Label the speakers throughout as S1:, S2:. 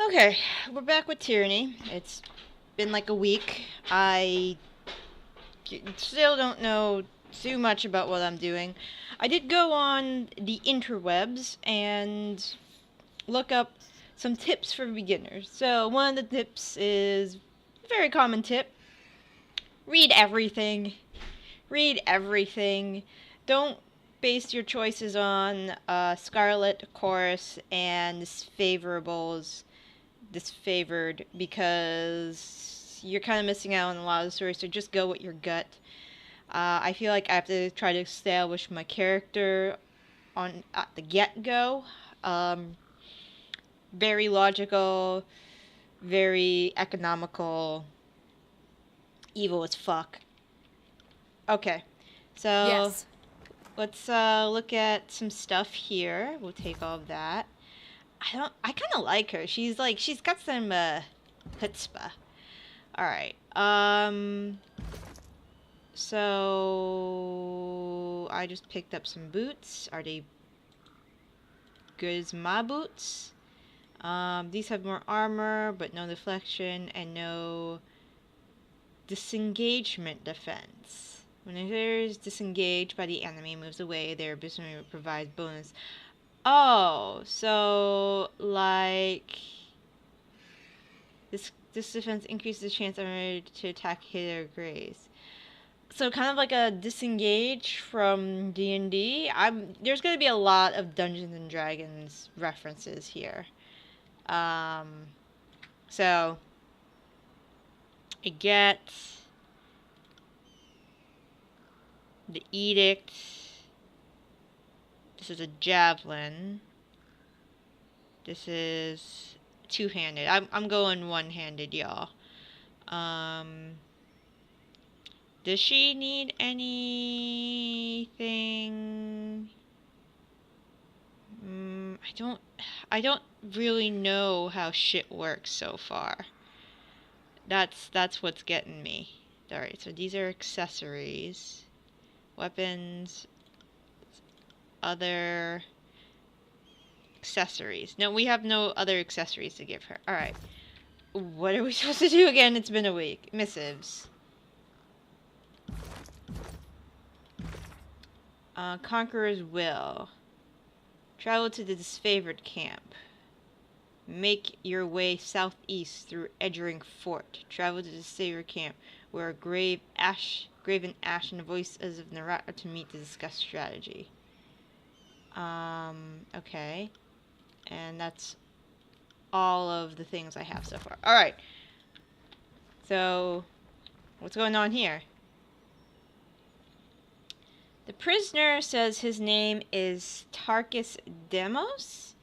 S1: Okay, we're back with Tyranny. It's been like a week. I still don't know too much about what I'm doing. I did go on the interwebs and look up some tips for beginners. So, one of the tips is a very common tip: read everything. Read everything. Don't base your choices on Scarlet, Chorus, and disfavored, because you're kind of missing out on a lot of the story, so just go with your gut. I feel like I have to try to establish my character on at the get-go. Um, Very logical, very economical, evil as fuck. Okay, so
S2: Yes.
S1: let's look at some stuff here. We'll take all of that. I kind of like her. She's got some chutzpah. All right. So I just picked up some boots. Are they good as my boots? These have more armor, but no deflection and no disengagement defense. When a player is disengaged by the enemy, moves away, their ability provides bonus. Oh, so like this defense increases the chance of to attack, hit, or graze. So kind of like a disengage from D&D. There's going to be a lot of Dungeons and Dragons references here. Um, so I get the edict. This is a javelin. This is two-handed. I'm going one-handed, y'all. Does she need anything? I don't really know how shit works so far. That's what's getting me. Alright, so these are accessories. Weapons. Other accessories. No, we have no other accessories to give her. Alright. What are we supposed to do again? It's been a week. Missives. Conqueror's Will. Travel to the disfavored camp. Make your way southeast through Edgering Fort. Travel to the disfavored camp, where a graven ash and the voices of Narat are to meet to discuss strategy. Okay. And that's all of the things I have so far. Alright. So, what's going on here? The prisoner says his name is Tarkus Demos.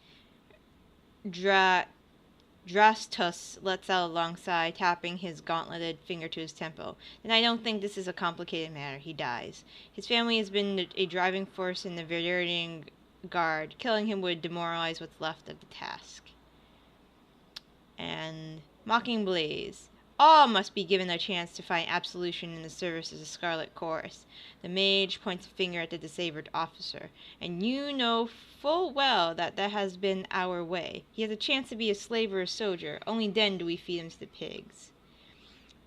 S1: Drastus lets out alongside, tapping his gauntleted finger to his temple. And I don't think this is a complicated matter. He dies. His family has been a driving force in the Verdurian Guard. Killing him would demoralize what's left of the task. And Mocking Blaze. All must be given a chance to find absolution in the service of the Scarlet Chorus. The mage points a finger at the disabled officer. And you know full well that has been our way. He has a chance to be a slave or a soldier. Only then do we feed him to the pigs.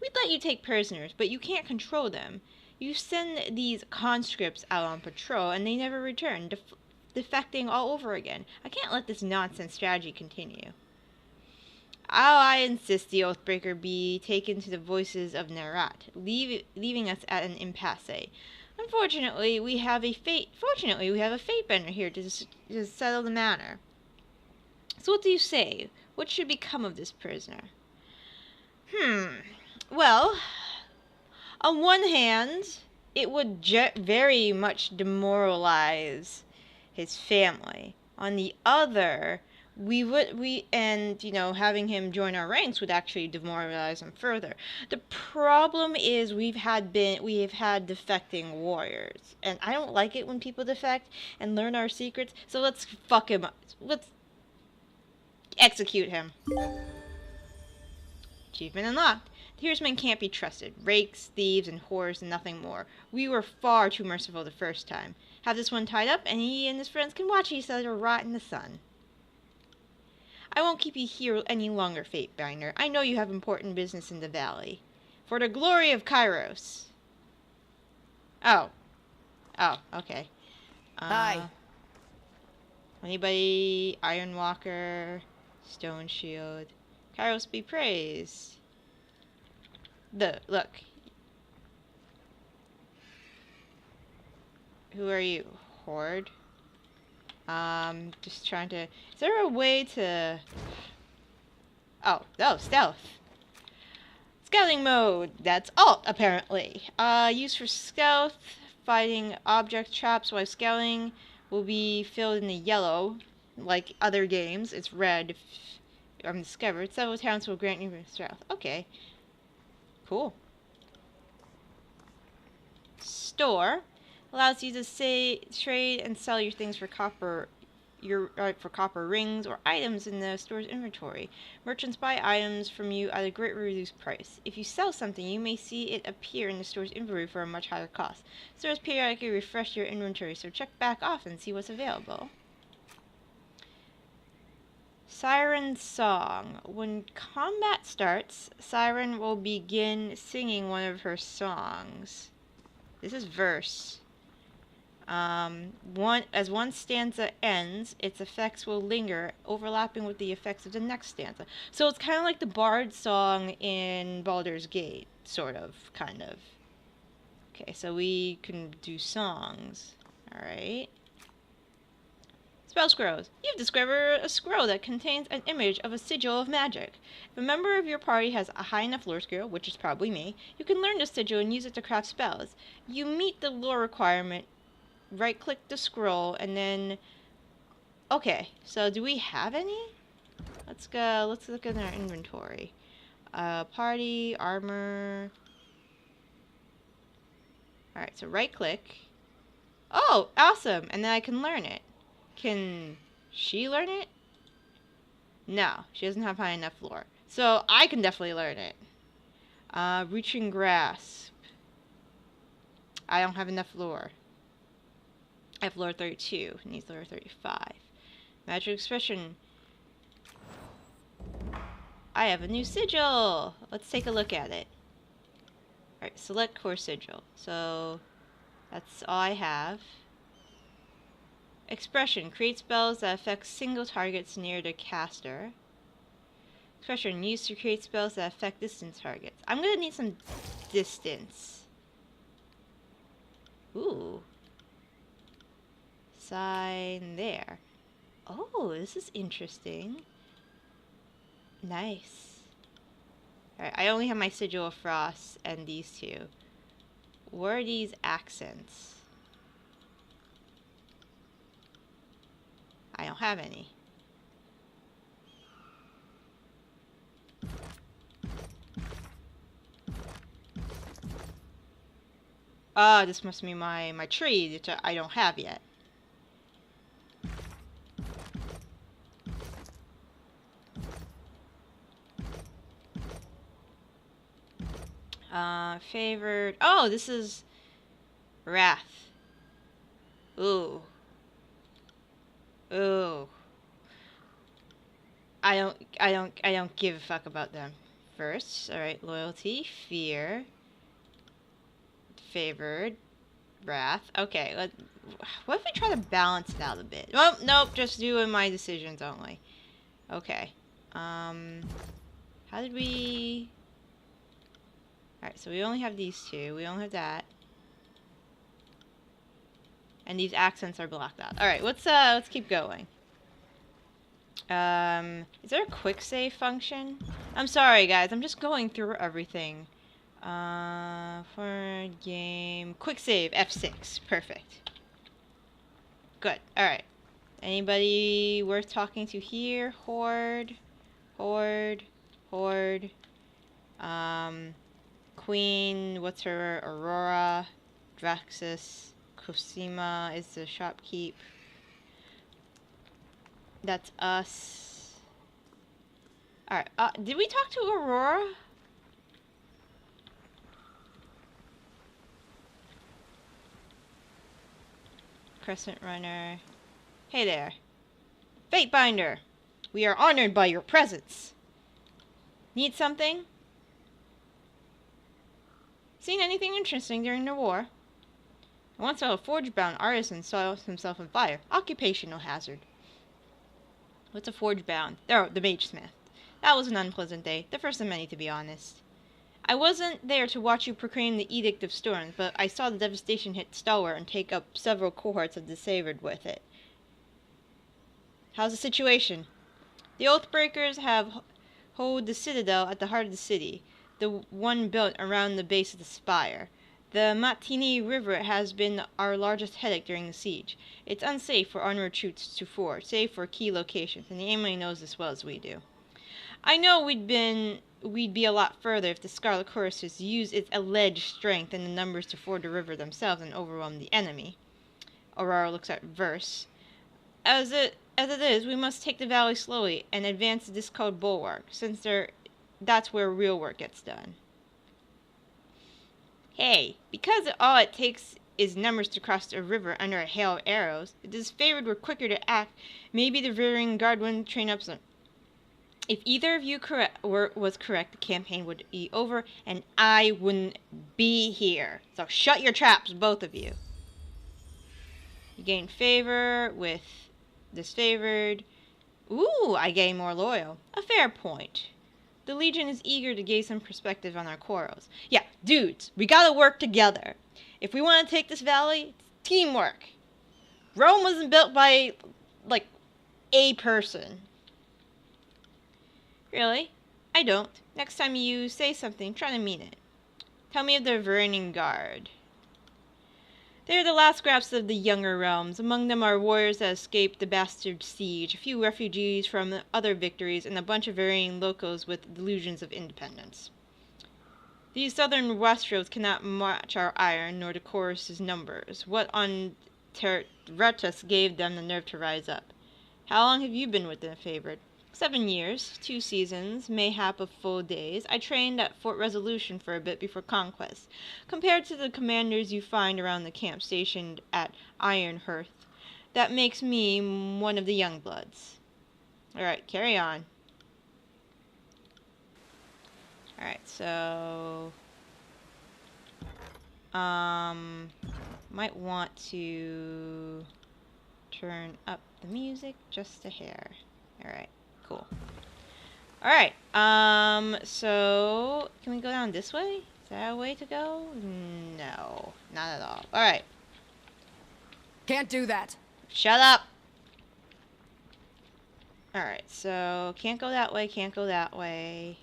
S1: We'd let you take prisoners, but you can't control them. You send these conscripts out on patrol, and they never return, defecting all over again. I can't let this nonsense strategy continue. I insist the Oathbreaker be taken to the voices of Narat, leaving us at an impasse. Fortunately, we have a Fatebinder here to settle the matter. So what do you say? What should become of this prisoner? Well, on one hand, it would very much demoralize his family. On the other, having him join our ranks would actually demoralize him further. The problem is we have had defecting warriors, and I don't like it when people defect and learn our secrets. So let's fuck him up. Let's execute him. Achievement unlocked. The Hearsmen can't be trusted. Rakes, thieves, and whores, and nothing more. We were far too merciful the first time. Have this one tied up, and he and his friends can watch each other rot in the sun. I won't keep you here any longer, Fatebinder. I know you have important business in the valley. For the glory of Kairos. Oh. Oh, okay.
S2: Hi.
S1: Anybody? Iron Walker. Stone Shield. Kairos be praised. Look. Who are you? Horde? Just trying to... Is there a way to... Oh, stealth. Scouting mode. That's alt, apparently. Used for stealth, fighting object traps while scouting will be filled in the yellow. Like other games, it's red if I'm discovered. Several talents will grant you stealth. Okay. Cool. Store allows you to trade and sell your things for copper rings or items in the store's inventory. Merchants buy items from you at a greatly reduced price. If you sell something, you may see it appear in the store's inventory for a much higher cost. Stores periodically refresh your inventory, so check back often and see what's available. Siren Song. When combat starts, Siren will begin singing one of her songs. This is verse. As one stanza ends, its effects will linger, overlapping with the effects of the next stanza. So it's kind of like the Bard song in Baldur's Gate, sort of, kind of. Okay, so we can do songs. Alright. Spell scrolls. You've discovered a scroll that contains an image of a sigil of magic. If a member of your party has a high enough lore skill, which is probably me, you can learn the sigil and use it to craft spells. You meet the lore requirement. Right-click the scroll, and then... Okay, so do we have any? Let's look at our inventory. Party, armor... Alright, so right-click. Oh, awesome! And then I can learn it. Can she learn it? No, she doesn't have high enough lore. So I can definitely learn it. Reaching grasp. I don't have enough lore. I have lore 32. Needs lore 35. Magic expression. I have a new sigil. Let's take a look at it. Alright, select core sigil. So that's all I have. Expression. Create spells that affect single targets near the caster. Expression. Used to create spells that affect distant targets. I'm gonna need some distance. Ooh. Sign there. Oh, this is interesting. Nice. Alright, I only have my Sigil of Frost and these two. Where are these accents? I don't have any. Ah, this must be my tree, which I don't have yet. Favored. Oh, this is Wrath. Ooh. Ooh. I don't give a fuck about them. First, alright, loyalty, fear, favored, wrath. Okay, what if we try to balance it out a bit? Well, nope, just doing my decisions only. Okay. How did we... Alright, so we only have these two. We only have that. And these accents are blocked out. Alright, let's keep going. Is there a quick save function? I'm sorry, guys. I'm just going through everything. For game... Quick save, F6. Perfect. Good. Alright. Anybody worth talking to here? Horde. Horde. Horde. Queen, what's her? Aurora. Draxus. Cosima is the shopkeep. That's us. Alright, did we talk to Aurora? Crescent Runner. Hey there. Fatebinder! We are honored by your presence. Need something? Seen anything interesting during the war? I once saw a forge-bound artisan saw himself on fire. Occupational hazard. What's a forge-bound? Oh, the mage smith. That was an unpleasant day. The first of many, to be honest. I wasn't there to watch you proclaim the Edict of Storms, but I saw the devastation hit Stalwart and take up several cohorts of the Savored with it. How's the situation? The Oathbreakers have hold the citadel at the heart of the city, the one built around the base of the spire. The Matini River has been our largest headache during the siege. It's unsafe for onward troops to ford, save for key locations, and the enemy knows as well as we do. I know we'd be a lot further if the Scarlet Chorus used its alleged strength and the numbers to ford the river themselves and overwhelm the enemy. Aurora looks at Verse. As it is, we must take the valley slowly and advance this called bulwark, since that's where real work gets done. Hey, because all it takes is numbers to cross the river under a hail of arrows, if the Favored were quicker to act, maybe the rearing guard wouldn't train up some. If either of you was correct, the campaign would be over, and I wouldn't be here. So shut your traps, both of you. You gain favor with disfavored. Ooh, I gain more loyal. A fair point. The Legion is eager to gain some perspective on our quarrels. Yeah, dudes, we gotta work together. If we want to take this valley, it's teamwork. Rome wasn't built by, like, a person. Really? I don't. Next time you say something, try to mean it. Tell me of the Varangian Guard. They're the last scraps of the younger realms. Among them are warriors that escaped the bastard siege, a few refugees from other victories, and a bunch of varying locals with delusions of independence. These southern Westroads cannot match our iron, nor the chorus's numbers. What on Retus gave them the nerve to rise up? How long have you been with the Favored? 7 years, 2 seasons, mayhap of full days. I trained at Fort Resolution for a bit before conquest. Compared to the commanders you find around the camp stationed at Ironhearth, that makes me one of the young bloods. Alright, carry on. Alright, so might want to turn up the music just a hair. Alright. Cool. Alright, so can we go down this way? Is that a way to go? No, not at all. Alright.
S2: Can't do that.
S1: Shut up! Alright, so can't go that way, can't go that way.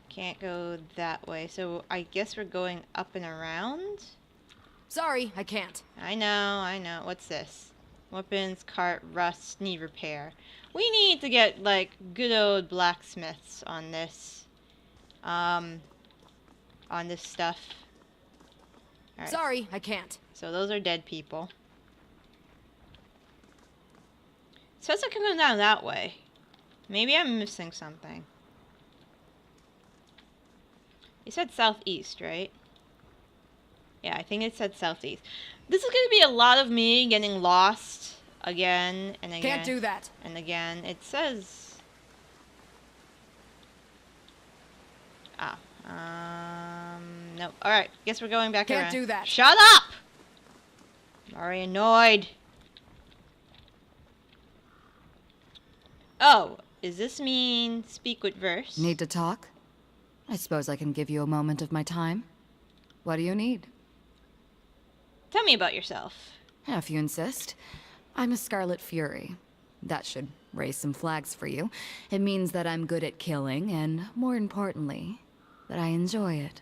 S1: Can't go that way, so I guess we're going up and around?
S2: Sorry, I can't.
S1: I know. What's this? Weapons, cart, rust, need repair. We need to get, like, good old blacksmiths on this. On this stuff. All right.
S2: Sorry, I can't.
S1: So those are dead people. It says I can go down that way. Maybe I'm missing something. It said southeast, right? Yeah, I think it said southeast. This is going to be a lot of me getting lost again and again.
S2: Can't do that.
S1: And again. It says... Nope. Alright, guess we're going back around.
S2: Can't do that.
S1: Shut up! I'm already annoyed. Oh, does this mean speak with Verse?
S3: Need to talk? I suppose I can give you a moment of my time. What do you need?
S1: Tell me about yourself.
S3: If you insist. I'm a Scarlet Fury. That should raise some flags for you. It means that I'm good at killing, and more importantly, that I enjoy it.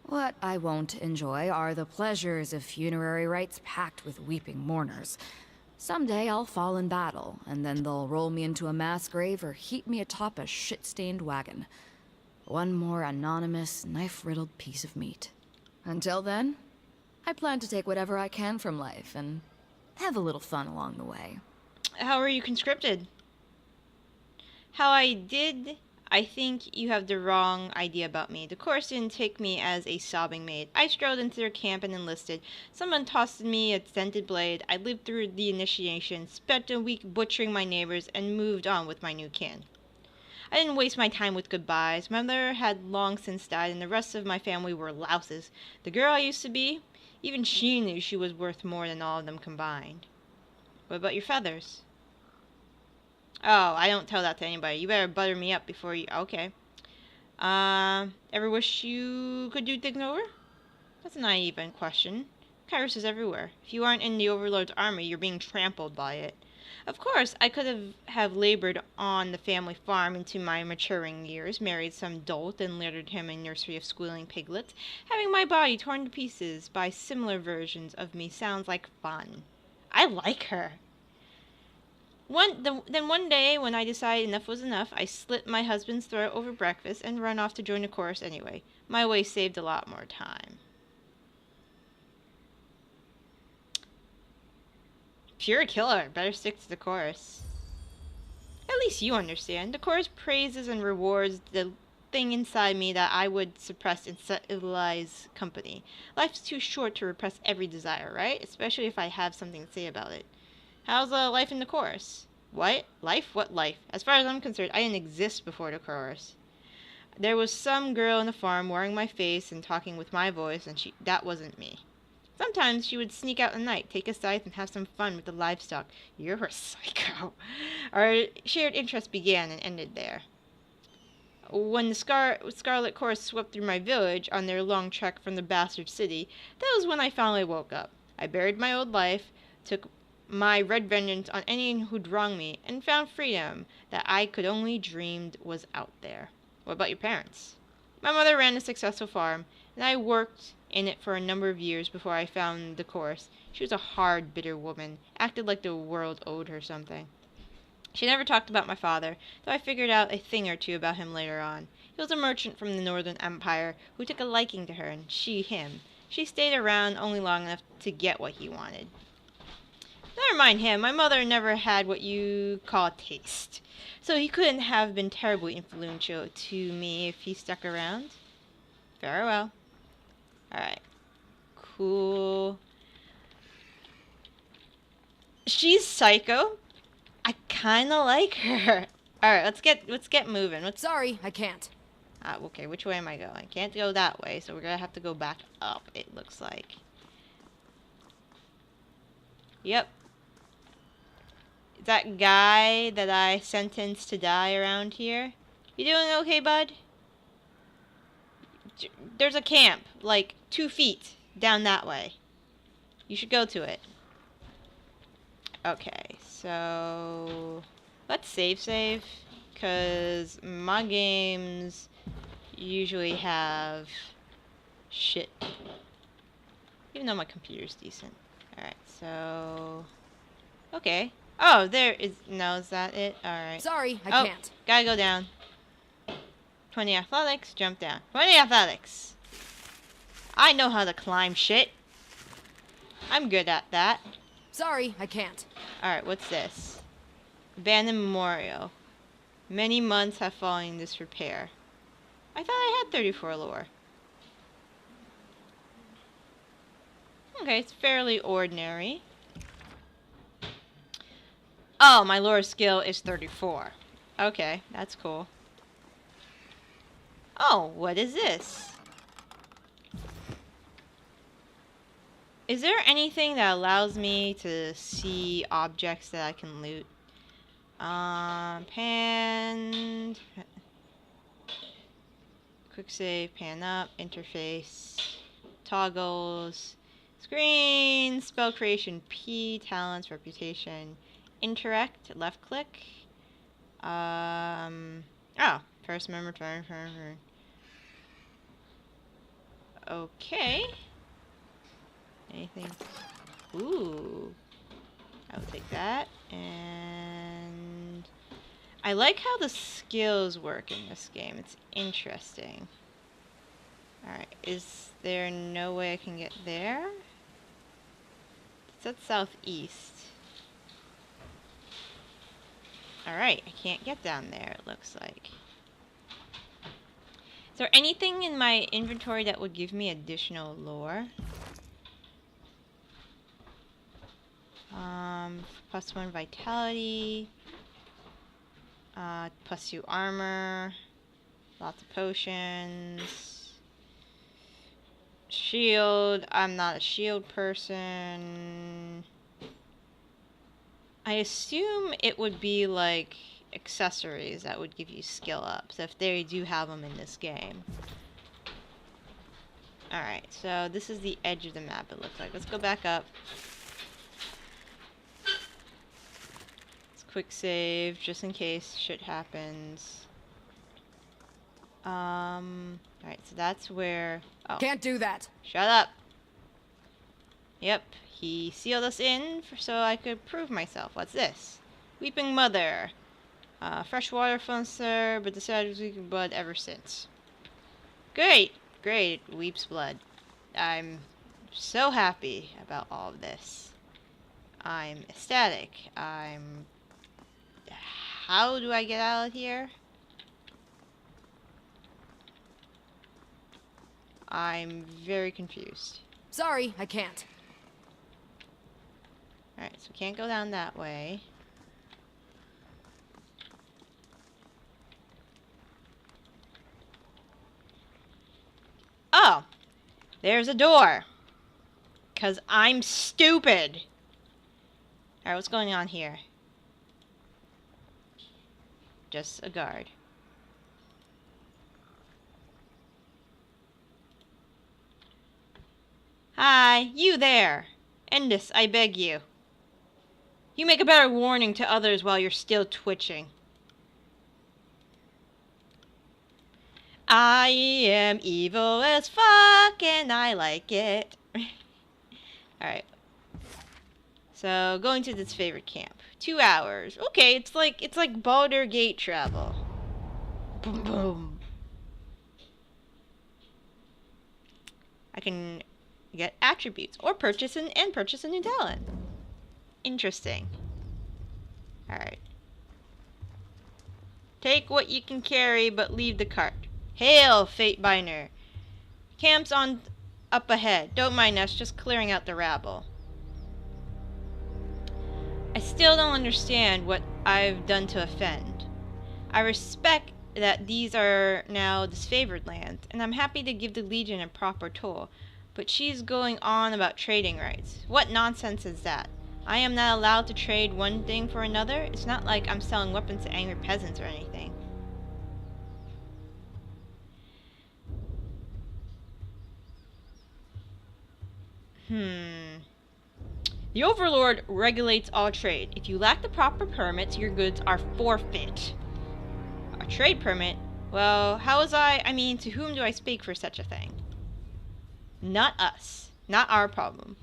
S3: What I won't enjoy are the pleasures of funerary rites packed with weeping mourners. Someday I'll fall in battle, and then they'll roll me into a mass grave or heap me atop a shit-stained wagon. One more anonymous, knife-riddled piece of meat. Until then, I plan to take whatever I can from life and have a little fun along the way.
S1: How are you conscripted? How I did I think you have the wrong idea about me. The course didn't take me as a sobbing maid. I strolled into their camp and enlisted. Someone tossed me a dented blade. I lived through the initiation, spent a week butchering my neighbors, and moved on with my new kin. I didn't waste my time with goodbyes. My mother had long since died, and the rest of my family were louses. The girl I used to be, even she knew she was worth more than all of them combined. What about your feathers? Oh, I don't tell that to anybody. You better butter me up before you... Okay. Ever wish you could do things over? That's a naive question. Kairos is everywhere. If you aren't in the Overlord's army, you're being trampled by it. Of course, I could have labored on the family farm into my maturing years, married some dolt, and littered him a nursery of squealing piglets. Having my body torn to pieces by similar versions of me sounds like fun. I like her. Then one day, when I decided enough was enough, I slit my husband's throat over breakfast and run off to join the chorus anyway. My way saved a lot more time. If you're a killer, better stick to the chorus. At least you understand. The chorus praises and rewards the thing inside me that I would suppress in civilized company. Life's too short to repress every desire, right? Especially if I have something to say about it. How's life in the chorus? What? Life? What life? As far as I'm concerned, I didn't exist before the chorus. There was some girl on the farm wearing my face and talking with my voice, and that wasn't me. Sometimes she would sneak out at night, take a scythe, and have some fun with the livestock. You're a psycho. Our shared interest began and ended there. When the Scarlet Chorus swept through my village on their long trek from the bastard city, that was when I finally woke up. I buried my old life, took my red vengeance on anyone who'd wronged me, and found freedom that I could only dreamed was out there. What about your parents? My mother ran a successful farm, and I worked in it for a number of years before I found the chorus. She was a hard, bitter woman, acted like the world owed her something. She never talked about my father, though I figured out a thing or two about him later on. He was a merchant from the Northern Empire who took a liking to her, and she him. She stayed around only long enough to get what he wanted. Never mind him, my mother never had what you call taste, so he couldn't have been terribly influential to me if he stuck around. Very well. Alright. Cool. She's psycho. I kinda like her. Alright, let's get moving.
S2: Sorry, I can't.
S1: Okay, which way am I going? Can't go that way, so we're gonna have to go back up, it looks like. Yep. That guy that I sentenced to die around here. You doing okay, bud? There's a camp, like 2 feet down that way. You should go to it. Okay, so let's save, because my games usually have shit. Even though my computer's decent. Alright, so... Okay. Oh, there is... No, is that it? Alright.
S2: Sorry, I can't.
S1: Gotta go down. 20 athletics, jump down. 20 athletics! I know how to climb shit. I'm good at that.
S2: Sorry, I can't.
S1: Alright, what's this? Abandoned Memorial. Many months have following this repair. I thought I had 34 lore. Okay, it's fairly ordinary. Oh, my lore skill is 34. Okay, that's cool. Oh, what is this? Is there anything that allows me to see objects that I can loot? Pan... Quick save, pan up, interface, toggles, screen, spell creation, P, talents, reputation, interact, left click. Oh, first member, turn. Okay. Anything? Ooh. I'll take that. And I like how the skills work in this game. It's interesting. Alright, is there no way I can get there? It's at southeast. Alright, I can't get down there, it looks like. there anything in my inventory that would give me additional lore? +1 vitality. +2 armor. Lots of potions. Shield. I'm not a shield person. I assume it would be like accessories that would give you skill ups if they do have them in this game. Alright, so this is the edge of the map, it looks like. Let's go back up. Let's quick save just in case shit happens. Alright, so that's where... Oh.
S2: Can't do that.
S1: Shut up. Yep, he sealed us in so I could prove myself. What's this? Weeping Mother. Fresh water fluencer, but decided to weep blood ever since. Great! Great, it weeps blood. I'm so happy about all of this. I'm ecstatic. How do I get out of here? I'm very confused.
S2: Sorry, I can't.
S1: Alright, so we can't go down that way. Oh! There's a door! 'Cause I'm stupid! Alright, what's going on here? Just a guard. Hi, you there! End this, I beg you. You make a better warning to others while you're still twitching. I am evil as fuck and I like it. Alright. So, going to this favorite camp. 2 hours. Okay, it's like Baldur Gate travel. Boom boom. I can get attributes or purchase a new talent. Interesting. Alright. Take what you can carry, but leave the cart. Hail, Fatebinder. Camp's on up ahead. Don't mind us, just clearing out the rabble. I still don't understand what I've done to offend. I respect that these are now disfavored lands, and I'm happy to give the Legion a proper toll. But she's going on about trading rights. What nonsense is that? I am not allowed to trade one thing for another? It's not like I'm selling weapons to angry peasants or anything. The Overlord regulates all trade. If you lack the proper permits, your goods are forfeit. A trade permit? Well, I mean, to whom do I speak for such a thing? Not us. Not our problem.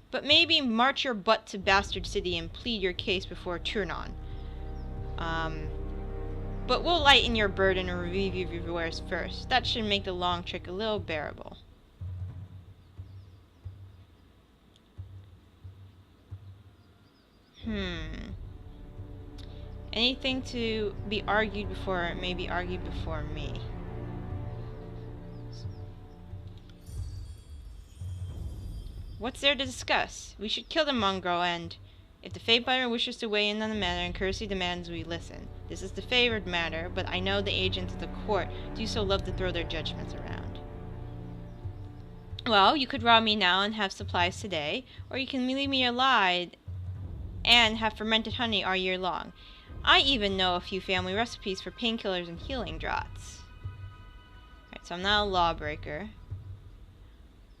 S1: But maybe march your butt to Bastard City and plead your case before Tyranny. But we'll lighten your burden and relieve you of your wares first. That should make the long trek a little bearable. Anything to be argued before it may be argued before me. What's there to discuss? We should kill the mongrel and... If the Fatebinder wishes to weigh in on the matter and courtesy demands we listen. This is the favored matter, but I know the agents of the court do so love to throw their judgments around. Well, you could rob me now and have supplies today, or you can leave me alive and have fermented honey all year long. I even know a few family recipes for painkillers and healing draughts. Alright, so I'm not a lawbreaker.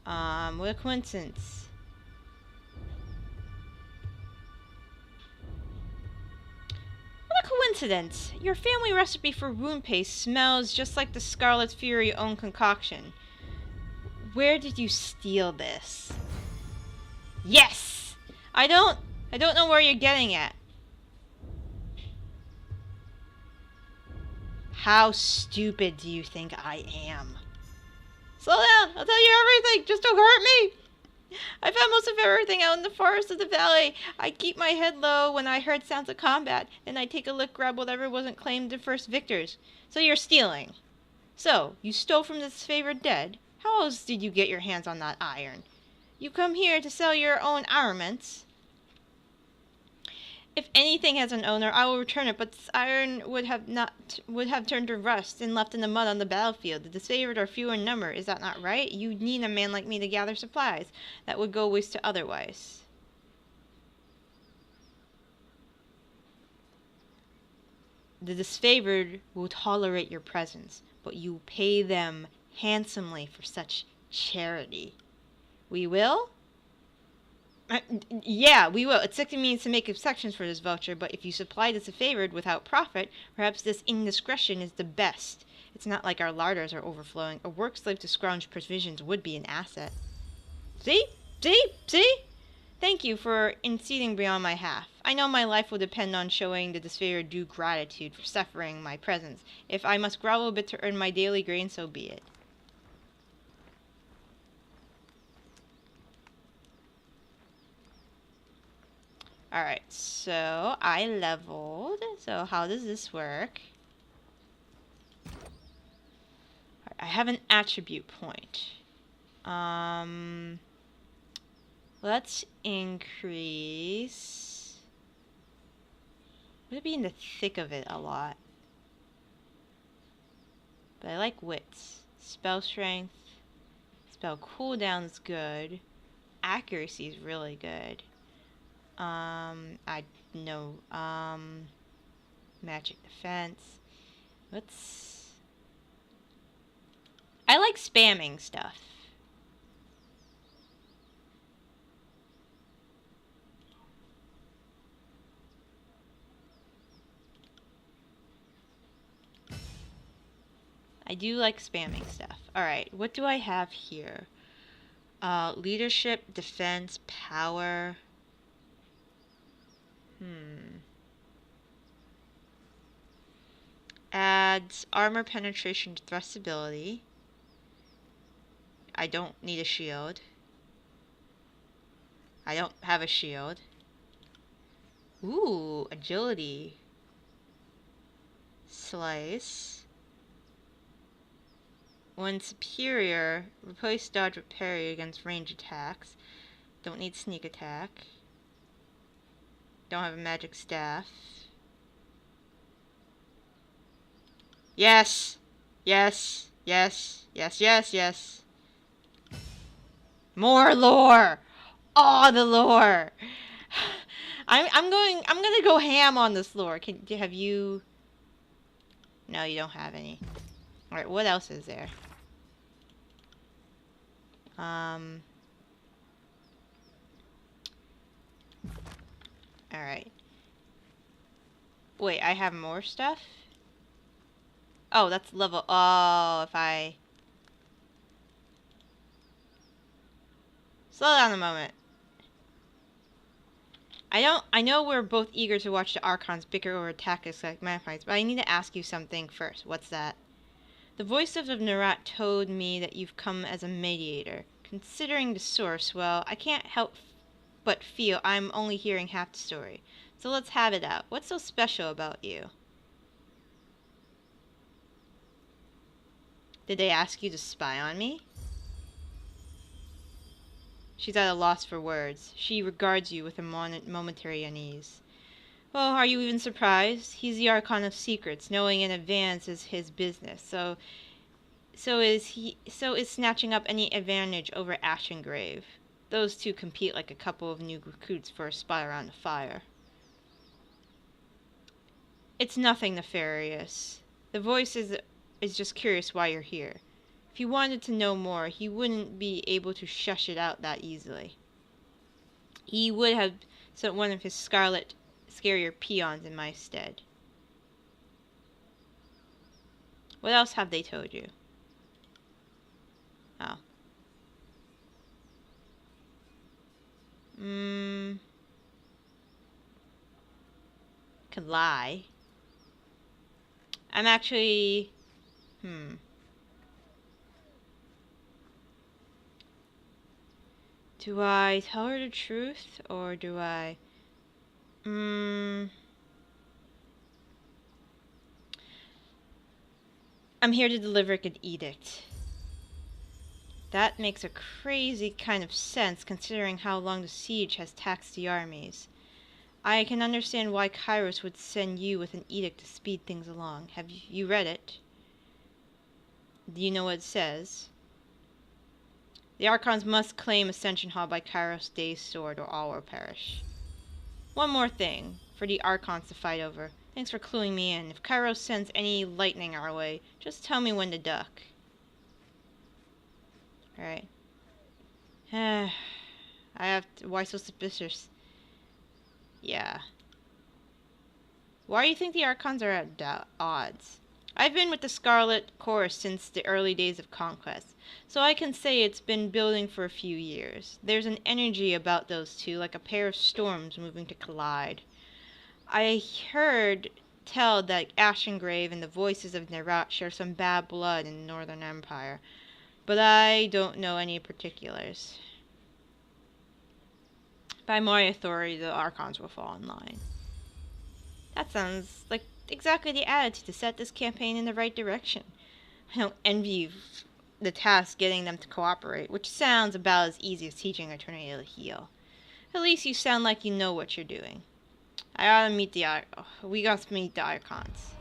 S1: What a coincidence. What a coincidence! Your family recipe for wound paste smells just like the Scarlet Fury own concoction. Where did you steal this? Yes! I don't know where you're getting at. How stupid do you think I am? Slow down! I'll tell you everything! Just don't hurt me! I found most of everything out in the forest of the valley. I keep my head low when I heard sounds of combat, and I take a look, grab whatever wasn't claimed the first victors. So you're stealing. So, you stole from this favored dead? How else did you get your hands on that iron? You come here to sell your own armaments. If anything has an owner, I will return it, but this iron would have turned to rust and left in the mud on the battlefield. The disfavored are few in number, is that not right? You need a man like me to gather supplies that would go waste to otherwise. The disfavored will tolerate your presence, but you pay them handsomely for such charity. We will? Yeah, we will. It's 60 means to make exceptions for this vulture, but if you supply this favored without profit, perhaps this indiscretion is the best. It's not like our larders are overflowing. A work slave to scrounge provisions would be an asset. See? See? See? Thank you for conceding beyond my half. I know my life will depend on showing the disfavored due gratitude for suffering my presence. If I must grovel a bit to earn my daily grain, so be it. Alright, so I leveled. So how does this work? Right, I have an attribute point. Let's increase. I'm gonna be in the thick of it a lot. But I like wits. Spell strength. Spell cooldown is good. Accuracy is really good. I know, magic defense. I like spamming stuff. I do like spamming stuff. Alright, what do I have here? Leadership, defense, power. Adds armor penetration to thrust ability. I don't need a shield. I don't have a shield. Ooh, agility. Slice. When superior, replace dodge with parry against range attacks. Don't need sneak attack. Don't have a magic staff. Yes! Yes! Yes! Yes, yes, yes! More lore! Oh, the lore! I'm gonna go ham on this lore. Have you... No, you don't have any. Alright, what else is there? Alright. Wait, I have more stuff? Oh, that's level... Oh, if I... Slow down a moment. I know we're both eager to watch the Archons bicker over tactics like magpies, but I need to ask you something first. What's that? The voice of the Narat told me that you've come as a mediator. Considering the source, well, I can't help but feel I'm only hearing half the story. So let's have it out. What's so special about you? Did they ask you to spy on me? She's at a loss for words. She regards you with a momentary unease. Well, are you even surprised? He's the Archon of Secrets. Knowing in advance is his business. So is snatching up any advantage over Ashengrave. Those two compete like a couple of new recruits for a spot around the fire. It's nothing nefarious. The voice is just curious why you're here. If he wanted to know more, he wouldn't be able to shush it out that easily. He would have sent one of his scarlet, scarier peons in my stead. What else have they told you? Oh. Could lie. I'm actually... Do I tell her the truth, or do I... I'm here to deliver an edict. That makes a crazy kind of sense considering how long the siege has taxed the armies. I can understand why Kairos would send you with an edict to speed things along. Have you read it? Do you know what it says? The Archons must claim Ascension Hall by Kairos' Day's Sword or all will perish. One more thing for the Archons to fight over. Thanks for cluing me in. If Kairos sends any lightning our way, just tell me when to duck. Alright. I have to, why so suspicious? Yeah. Why do you think the Archons are at odds? I've been with the Scarlet Corps since the early days of Conquest, so I can say it's been building for a few years. There's an energy about those two, like a pair of storms moving to collide. I heard tell that Ashengrave and the Voices of Nerat share some bad blood in the Northern Empire, but I don't know any particulars. By my authority, the Archons will fall in line. That sounds like exactly the attitude to set this campaign in the right direction. I don't envy you the task getting them to cooperate, which sounds about as easy as teaching a tornado to heal. At least you sound like you know what you're doing. We gotta meet the Archons.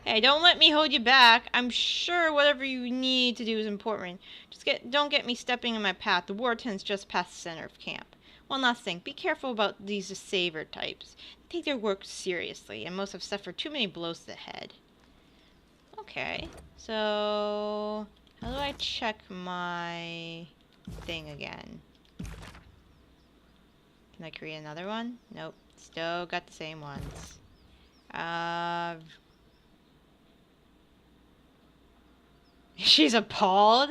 S1: Hey, don't let me hold you back. I'm sure whatever you need to do is important. Don't get me stepping in my path. The war tends just past the center of camp. One last thing, be careful about these saver types. They take their work seriously, and most have suffered too many blows to the head. Okay, so how do I check my thing again? Can I create another one? Nope, still got the same ones. She's appalled?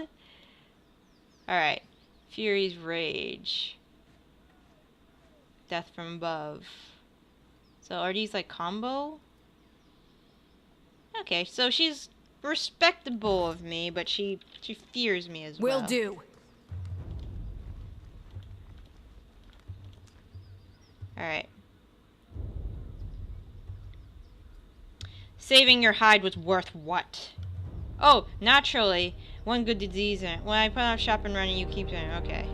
S1: Alright. Fury's Rage. Death from Above. So are these like combo? Okay, so she's respectable of me, but she fears me as well.
S2: Will do.
S1: Alright. Saving your hide was worth what? Oh, naturally. One good disease in it. When I put out shop and running, you keep doing it. Okay.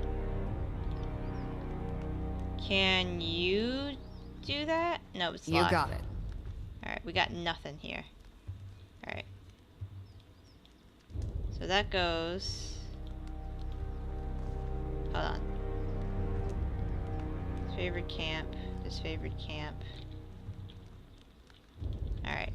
S1: Can you do that? No, it's locked.
S3: You got it.
S1: Alright, we got nothing here. Alright. So that goes... Hold on. This favorite camp. This favorite camp. Alright.